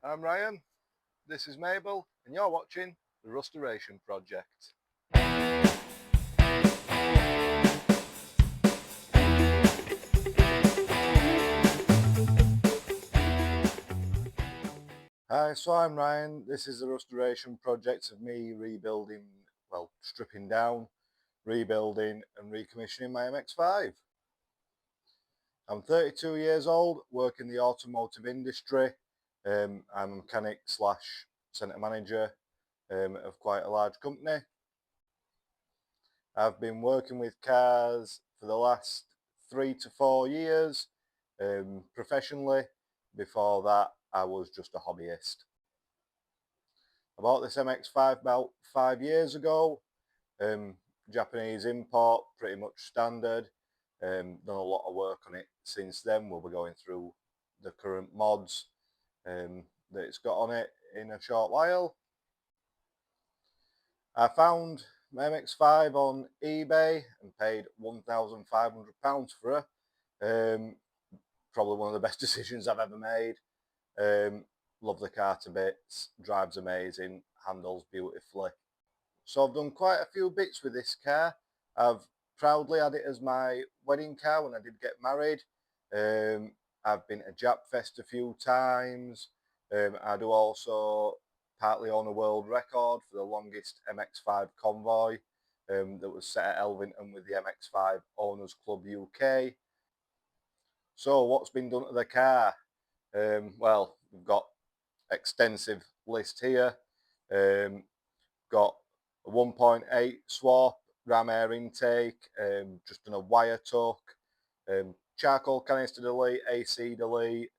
I'm Ryan, this is Mabel, and you're watching the Rusteration Project. Hi, so I'm Ryan. This is the Rusteration Project of me rebuilding, stripping down, rebuilding and recommissioning my MX5. I'm 32 years old, work in the automotive industry. I'm a mechanic slash centre manager of quite a large company. I've been working with cars for the last 3 to 4 years professionally. Before that, I was just a hobbyist. I bought this MX5 about 5 years ago. Japanese import, pretty much standard. Done a lot of work on it since then. We'll be going through the current mods that it's got on it in a short while. I found my MX5 on eBay and paid £1,500 for her. Probably one of the best decisions I've ever made. Love the car to bits, drives amazing, handles beautifully. So I've done quite a few bits with this car. I've proudly had it as my wedding car when I did get married. I've been to Japfest a few times. I do also partly own a world record for the longest MX5 convoy that was set at Elvington with the MX5 Owners Club UK. So what's been done to the car? Well, we've got extensive list here. Got a 1.8 swap, ram air intake, just done a wire tuck, charcoal canister delete, AC delete,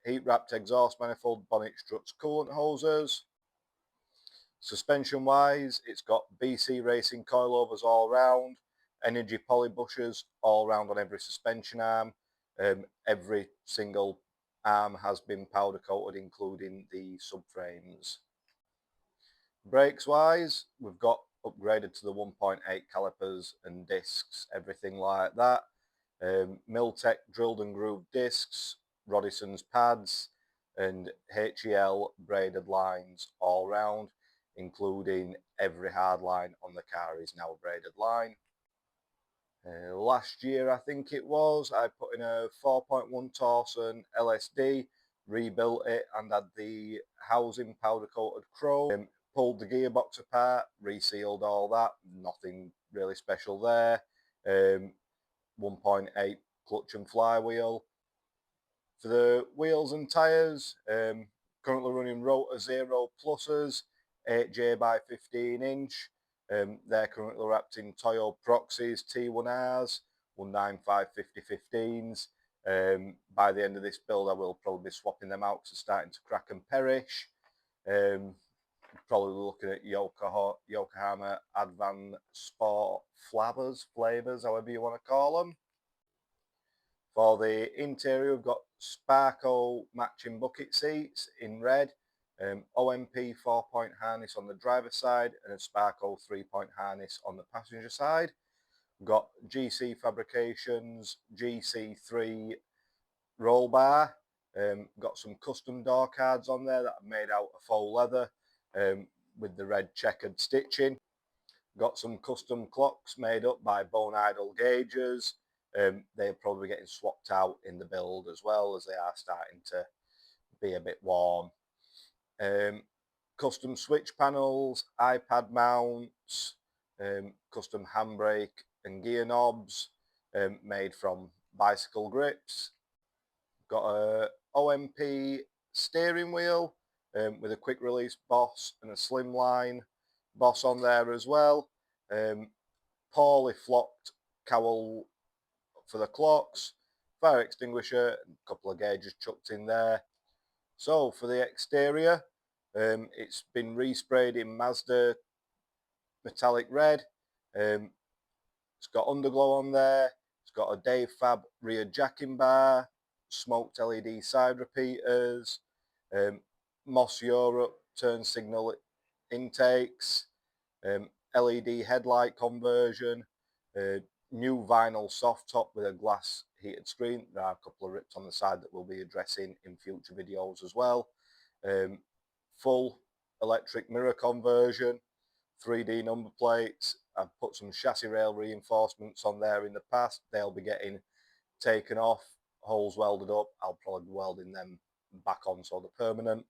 heat wrapped exhaust manifold, bonnet struts, coolant hoses. Suspension wise, it's got BC racing coilovers all round, energy poly bushes all round on every suspension arm. Every single arm has been powder coated, including the subframes. Brakes wise, we've got upgraded to the 1.8 calipers and discs, everything like that. Miltech drilled and grooved discs, Rodison's pads, and HEL braided lines all round, including every hard line on the car is now a braided line. Last year, I think it was, I put in a 4.1 Torsen LSD, rebuilt it and had the housing powder coated chrome. Pulled the gearbox apart, resealed all that, nothing really special there. 1.8 clutch and flywheel. For the wheels and tyres, currently running Rotor Zero Pluses, 8J by 15 inch. They're currently wrapped in Toyo Proxies T1Rs, 195/50/15s. By the end of this build, I will probably be swapping them out because they're starting to crack and perish. Probably looking at Yokohama Advan Sport flavors, however you want to call them. For the interior, we've got Sparko matching bucket seats in red, OMP 4-point harness on the driver's side and a Sparko 3-point harness on the passenger side. We've got GC Fabrications GC3 roll bar. Got some custom door cards on there that are made out of faux leather with the red checkered stitching. Got some custom clocks made up by bone idle gauges. They're probably getting swapped out in the build as well, as they are starting to be a bit warm. Custom switch panels, iPad mounts, custom handbrake and gear knobs made from bicycle grips. Got a OMP steering wheel with a quick release boss and a slimline boss on there as well. Poorly flocked cowl for the clocks, fire extinguisher, and a couple of gauges chucked in there. So for the exterior, it's been resprayed in Mazda metallic red. It's got underglow on there. It's got a Dave Fab rear jacking bar, smoked LED side repeaters, Moss Europe turn signal intakes, LED headlight conversion, new vinyl soft top with a glass heated screen. There are a couple of rips on the side that we'll be addressing in future videos as well. Full electric mirror conversion, 3D number plates. I've put some chassis rail reinforcements on there in the past. They'll be getting taken off, holes welded up. I'll probably be welding them back on so they're permanent.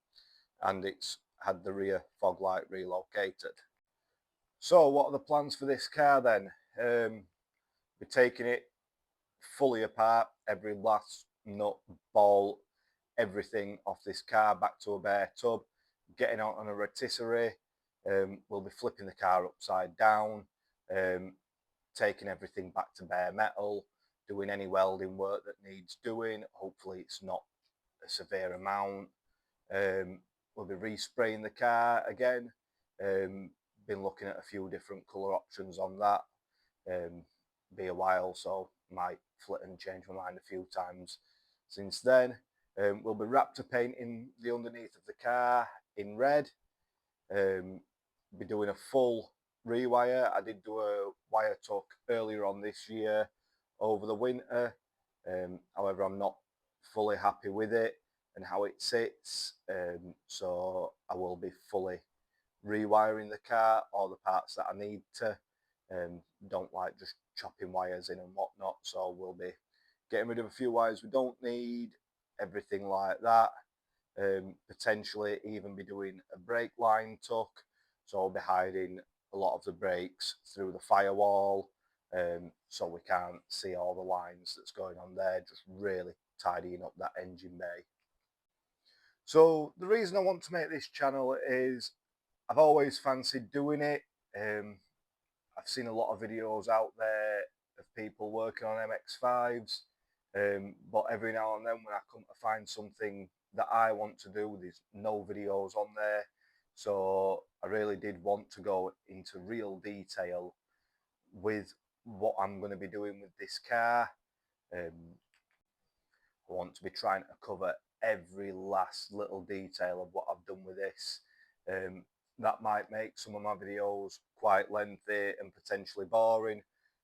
And it's had the rear fog light relocated. So what are the plans for this car then? We're taking it fully apart, every last nut, bolt, everything off this car back to a bare tub, getting out on a rotisserie. We'll be flipping the car upside down, taking everything back to bare metal, doing any welding work that needs doing. Hopefully it's not a severe amount. We'll be respraying the car again. Been looking at a few different colour options on that. Be a while, so might flit and change my mind a few times since then. We'll be Raptor painting the underneath of the car in red. Be doing a full rewire. I did do a wire tuck earlier on this year over the winter. However, I'm not fully happy with it and how it sits. So I will be fully rewiring the car, all the parts that I need to. Don't like just chopping wires in and whatnot, so we'll be getting rid of a few wires we don't need, everything like that. Potentially even be doing a brake line tuck, so I'll be hiding a lot of the brakes through the firewall, so we can't see all the lines that's going on there, just really tidying up that engine bay. So the reason I want to make this channel is I've always fancied doing it. I've seen a lot of videos out there of people working on MX5s, but every now and then when I come to find something that I want to do, there's no videos on there. So I really did want to go into real detail with what I'm going to be doing with this car. I want to be trying to cover every last little detail of what I've done with this. That might make some of my videos quite lengthy and potentially boring,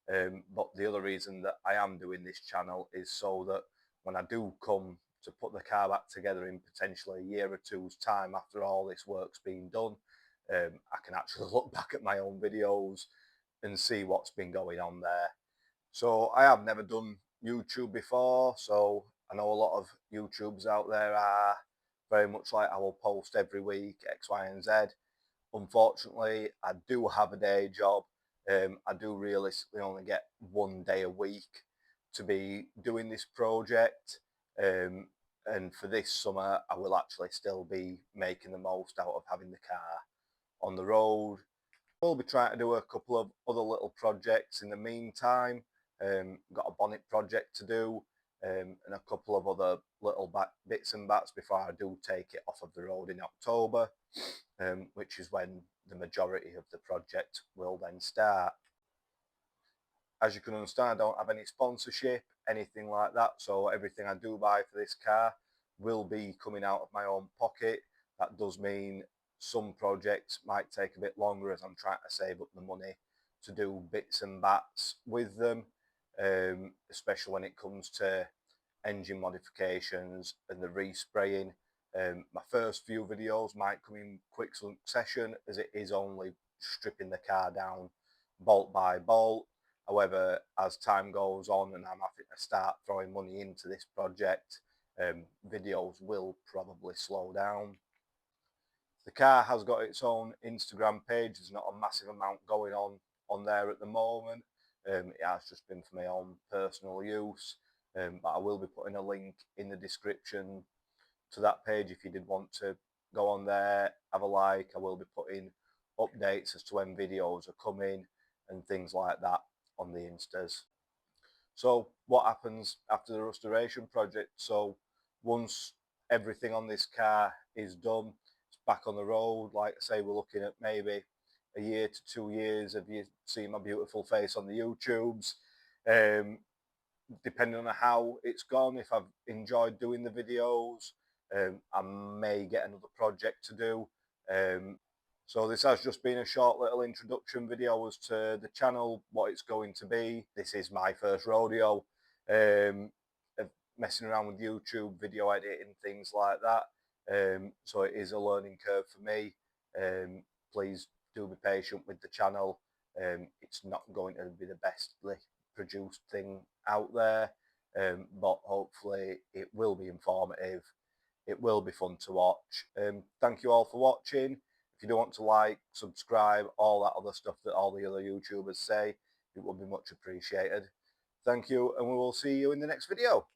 but the other reason that I am doing this channel is so that when I do come to put the car back together in potentially a year or two's time after all this work's been done, I can actually look back at my own videos and see what's been going on there. So I have never done YouTube before, so I know a lot of YouTubers out there are very much like I will post every week X, Y, and Z. Unfortunately, I do have a day job. I do realistically only get one day a week to be doing this project. And for this summer, I will actually still be making the most out of having the car on the road. We'll be trying to do a couple of other little projects in the meantime. Got a bonnet project to do, and a couple of other little bits and bats before I do take it off of the road in October, which is when the majority of the project will then start. As you can understand, I don't have any sponsorship, anything like that, so everything I do buy for this car will be coming out of my own pocket. That does mean some projects might take a bit longer as I'm trying to save up the money to do bits and bats with them, especially when it comes to engine modifications and the respraying. My first few videos might come in quick succession as it is only stripping the car down bolt by bolt. However, as time goes on and I'm having to start throwing money into this project, videos will probably slow down. The car has got its own Instagram page. There's not a massive amount going on there at the moment. It has just been for my own personal use, but I will be putting a link in the description to that page if you did want to go on there, have a like. I will be putting updates as to when videos are coming and things like that on the Instas. So what happens after the restoration project? So once everything on this car is done, it's back on the road. Like I say, we're looking at maybe a year to 2 years of you seeing my beautiful face on the YouTubes. Depending on how it's gone, if I've enjoyed doing the videos, I may get another project to do. So this has just been a short little introduction video as to the channel, what it's going to be. This is my first rodeo of messing around with YouTube, video editing, things like that. So it is a learning curve for me. Please do be patient with the channel. It's not going to be the bestly produced thing out there, but hopefully it will be informative. It will be fun to watch. Thank you all for watching. If you do want to like, subscribe, all that other stuff that all the other YouTubers say, it would be much appreciated. Thank you, and we will see you in the next video.